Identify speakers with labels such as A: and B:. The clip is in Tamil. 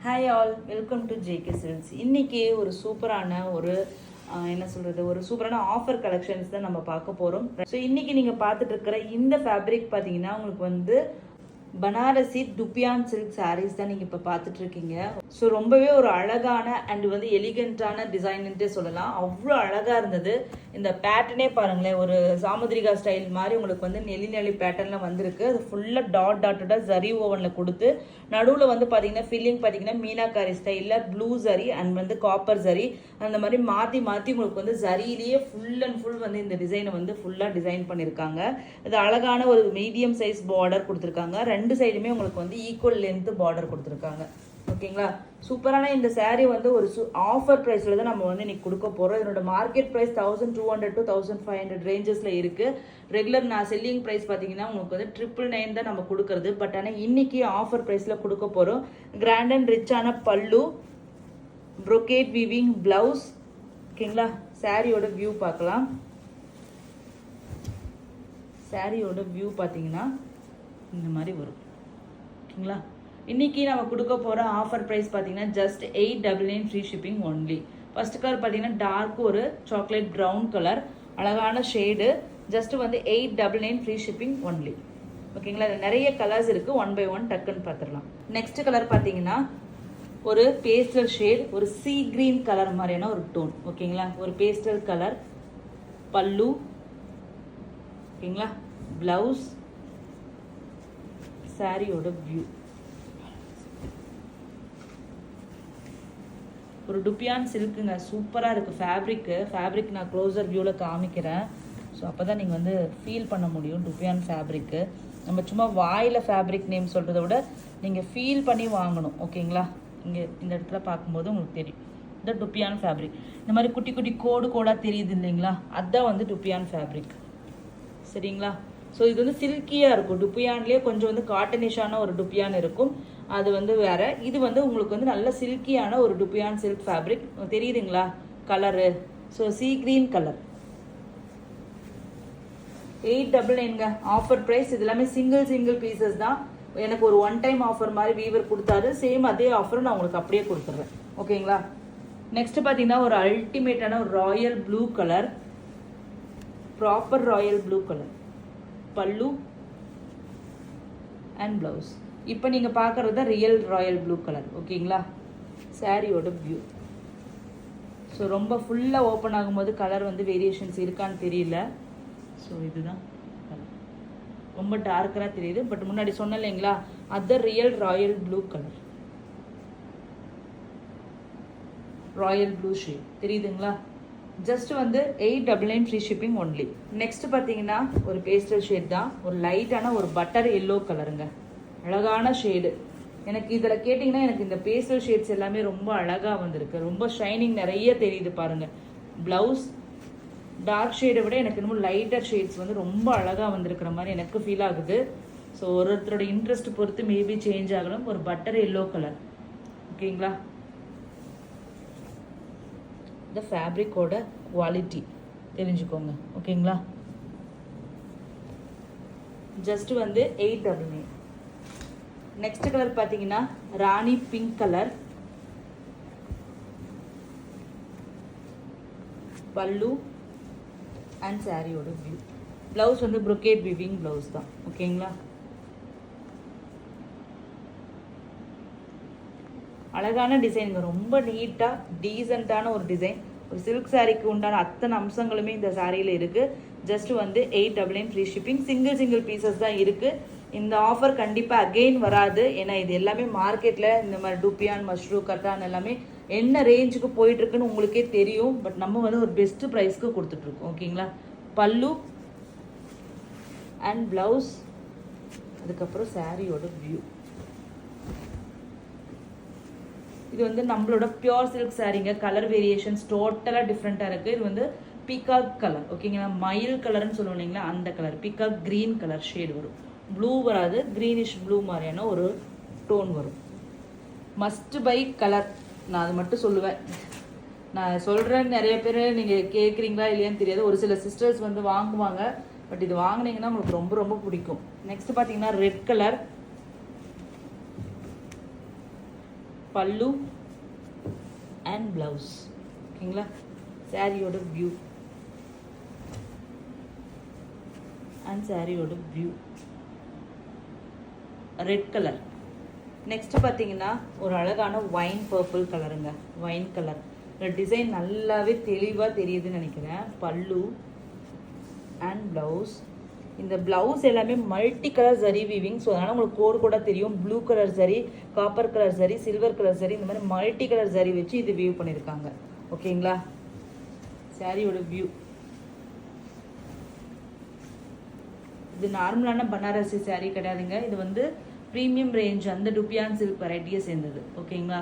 A: Hi all, welcome to JK silks. இன்றைக்கி ஒரு சூப்பரான ஒரு சூப்பரான ஆஃபர் கலெக்ஷன்ஸ் தான் நம்ம பார்க்க போகிறோம். ஸோ இன்றைக்கி நீங்கள் பார்த்துட்டு இருக்கிற இந்த ஃபேப்ரிக் பார்த்தீங்கன்னா உங்களுக்கு பனாரசி டுப்பியான் சில்க் சாரீஸ் தான் நீங்கள் இப்போ பார்த்துட்டு இருக்கீங்க. ஸோ ரொம்பவே ஒரு அழகான அண்ட் எலிகண்டான டிசைன்ட்டே சொல்லலாம். அவ்வளோ அழகாக இருந்தது. இந்த பேட்டர்னே பாருங்களேன், ஒரு சாமுத்ரிகா ஸ்டைல் மாதிரி உங்களுக்கு நெளி பேட்டர்னில் வந்திருக்கு. அது ஃபுல்லாக டாட்டடாக ஜரி ஓவனில் கொடுத்து நடுவில் பார்த்தீங்கன்னா ஃபில்லிங் பார்த்தீங்கன்னா மீனாக்காரி ஸ்டைலில் blue zari and copper zari அந்த மாதிரி மாற்றி மாற்றி உங்களுக்கு ஜரியிலேயே ஃபுல் அண்ட் ஃபுல் இந்த டிசைனை ஃபுல்லாக டிசைன் பண்ணியிருக்காங்க. இது அழகான ஒரு மீடியம் சைஸ் பார்டர் கொடுத்துருக்காங்க. ரெண்டு சைடுமே உங்களுக்கு ஈக்குவல் லென்த் பார்டர் கொடுத்துருக்காங்க. ஓகேங்களா, சூப்பரான இந்த சாரீ ஒரு ஆஃபர் ப்ரைஸில் தான் நம்ம இன்னைக்கு கொடுக்க போகிறோம். இதனோட மார்க்கெட் ப்ரைஸ் 1200 to 1500 ரேஞ்சஸில் இருக்குது. ரெகுலர் செல்லிங் ப்ரைஸ் பார்த்தீங்கன்னா உங்களுக்கு 999 தான் நம்ம கொடுக்குறது. பட் ஆனால் இன்னைக்கு ஆஃபர் ப்ரைஸில் கொடுக்க போகிறோம். கிராண்ட் அண்ட் ரிச்சான பல்லு, ப்ரொகேட் வீவிங் ப்ளவுஸ். ஓகேங்களா, சாரியோட வியூ பார்க்கலாம். சாரியோட வியூ பார்த்தீங்கன்னா இந்த மாதிரி வரும். ஓகேங்களா, இன்னைக்கு நம்ம கொடுக்க போகிற ஆஃபர் ப்ரைஸ் பார்த்தீங்கன்னா just 899 free shipping only. First colour பார்த்தீங்கன்னா டார்க் ஒரு சாக்லேட் ப்ரௌன் கலர், அழகான shade. Just 899 free shipping only. ஓகேங்களா, நிறைய கலர்ஸ் இருக்குது. 1 by 1 டக்குன்னு பார்த்துடலாம். நெக்ஸ்ட் கலர் பார்த்தீங்கன்னா ஒரு பேஸ்டல் ஷேட், ஒரு சீ கிரீன் கலர் மாதிரியான ஒரு டோன். ஓகேங்களா, ஒரு பேஸ்டல் கலர் பல்லு. ஓகேங்களா, பிளவுஸ், சாரியோட வியூ. ஒரு டுப்பியான் சில்க்குங்க, சூப்பராக இருக்குது. ஃபேப்ரிக் நான் க்ளோசர் வியூவில் காமிக்கிறேன். ஸோ அப்போ தான் நீங்கள் ஃபீல் பண்ண முடியும் டுப்பியான் ஃபேப்ரிக்கு. நம்ம சும்மா வாயில் ஃபேப்ரிக் நேம் சொல்கிறத விட நீங்கள் ஃபீல் பண்ணி வாங்கணும். ஓகேங்களா, இங்கே இந்த இடத்துல பார்க்கும்போது உங்களுக்கு தெரியும் இந்த டுப்பியான் ஃபேப்ரிக். இந்த மாதிரி குட்டி குட்டி கோடாக தெரியுது இல்லைங்களா, அதுதான் டுப்பியான் ஃபேப்ரிக். சரிங்களா, ஸோ இது சில்கியாக இருக்கும். டுப்பியான்லேயே கொஞ்சம் காட்டனிஷான ஒரு டுப்பியான் இருக்கும். அது வேற. இது உங்களுக்கு நல்ல சில்கியான ஒரு டுப்பியான் சில்க் ஃபேப்ரிக் தெரியுதுங்களா colour. So see green colour. 899 offer price. இது எல்லாமே சிங்கிள் பீசஸ் தான். எனக்கு ஒரு ஒன் டைம் ஆஃபர் மாதிரி வீவர் கொடுத்தாரு. சேம் அதே ஆஃபர் நான் உங்களுக்கு அப்படியே கொடுத்துட்றேன். ஓகேங்களா, நெக்ஸ்ட் பார்த்தீங்கன்னா ஒரு அல்டிமேட்டான ஒரு Royal blue colour, proper Royal blue colour பல்லு அண்ட் பிளவுஸ். இப்போ நீங்கள் பார்க்குறது தான் ரியல் ராயல் ப்ளூ கலர். ஓகேங்களா, சாரியோட வியூ. ஸோ ரொம்ப ஃபுல்லாக ஓப்பன் ஆகும்போது கலர் வேரியேஷன்ஸ் இருக்கான்னு தெரியல. ஸோ இதுதான் கலர், ரொம்ப டார்க்கராக தெரியுது. பட் முன்னாடி சொன்னேன் இல்லைங்களா, அது real royal blue colour, royal blue shade தெரியுதுங்களா. Just 899 free shipping only. Next பார்த்தீங்கன்னா ஒரு பேஸ்டல் ஷேட் தான், ஒரு லைட்டான ஒரு பட்டர் எல்லோ கலருங்க, அழகான ஷேடு. எனக்கு இதில் கேட்டிங்கன்னா எனக்கு இந்த பேஸ்டல் ஷேட்ஸ் எல்லாமே ரொம்ப அழகாக வந்திருக்கு. ரொம்ப ஷைனிங் நிறைய தெரியுது பாருங்கள். ப்ளவுஸ் டார்க் ஷேடை விட எனக்கு இன்னும் லைட்டர் ஷேட்ஸ் ரொம்ப அழகாக வந்திருக்கிற மாதிரி எனக்கு ஃபீல் ஆகுது. ஸோ ஒருத்தரோட இன்ட்ரெஸ்ட் பொறுத்து மேபி சேஞ்ச் ஆகலாம். ஒரு பட்டர் எல்லோ கலர். ஓகேங்களா, இந்த ஃபேப்ரிக்கோட குவாலிட்டி தெரிஞ்சுக்கோங்க. ஓகேங்களா, ஜஸ்ட் 899. நெக்ஸ்ட் கலர் பார்த்தீங்கன்னா ராணி பிங்க் கலர், பல்லு அண்ட் சாரியோட view. Blouse brocade weaving blouse தான். ஓகேங்களா, அழகான டிசைனுங்க, ரொம்ப நீட்டாக டீசெண்டான ஒரு டிசைன். ஒரு சில்க் சாரிக்கு உண்டான அத்தனை அம்சங்களுமே இந்த சாரியில் இருக்குது. Just 899 free shipping. Single pieces தான் இருக்குது. இந்த ஆஃபர் கண்டிப்பாக அகெயின் வராது. ஏன்னா இது எல்லாமே மார்க்கெட்டில் இந்த மாதிரி டுப்பியான், மஷ்ரூ, கட்டான் எல்லாமே என்ன ரேஞ்சுக்கு போயிட்டுருக்குன்னு உங்களுக்கே தெரியும். பட் நம்ம ஒரு பெஸ்ட் ப்ரைஸ்க்கு கொடுத்துட்ருக்கோம். ஓகேங்களா, பல்லு அண்ட் ப்ளவுஸ், அதுக்கப்புறம் சாரியோட வியூ. இது நம்மளோட பியோர் சில்க் சாரீங்க. கலர் வேரியேஷன்ஸ் டோட்டலாக டிஃப்ரெண்ட்டாக இருக்குது. இது பீகாக் கலர். ஓகேங்களா, மயில் கலர்னு சொல்லுவோம் இல்லைங்களா, அந்த colour. Peacock green colour shade வரும். ப்ளூ வராது, க்ரீனிஷ் ப்ளூ மாதிரியான ஒரு டோன் வரும். மஸ்ட் பை கலர், நான் அது மட்டும் சொல்லுவேன். நான் சொல்கிறேன், நிறைய பேர் நீங்கள் கேட்குறீங்களா இல்லையான்னு தெரியாது. ஒரு சில சிஸ்டர்ஸ் வாங்குவாங்க. பட் இது வாங்கினீங்கன்னா உங்களுக்கு ரொம்ப ரொம்ப பிடிக்கும். நெக்ஸ்ட் பார்த்தீங்கன்னா ரெட் கலர் பல்லு அண்ட் ப்ளவுஸ். ஓகேங்களா? சாரியோட வியூ அண்ட் சாரியோட வியூ ரெட் கலர். நெக்ஸ்ட் பார்த்தீங்கன்னா ஒரு அழகான ஒயின் பர்பிள் கலருங்க. ஒயின் கலர் இந்த டிசைன் நல்லாவே தெளிவாக தெரியுதுன்னு நினைக்கிறேன். பல்லு அண்ட் ப்ளவுஸ். இந்த ப்ளவுஸ் எல்லாமே மல்டி கலர் சரி வீவிங். ஸோ அதனால் உங்களுக்கு கோடு கூட தெரியும். ப்ளூ கலர் சரி, காப்பர் கலர் சரி, சில்வர் கலர் சரி, இந்த மாதிரி மல்டி கலர் சரி வச்சு இது வியூ பண்ணியிருக்காங்க. ஓகேங்களா? சாரியோட வியூ இது நார்மலான பனாரசி சாரீ கிடையாதுங்க. இது வந்து ப்ரீமியம் ரேஞ்ச் அந்த டுபியான் சில்க் வெரைட்டியை சேர்ந்தது. ஓகேங்களா?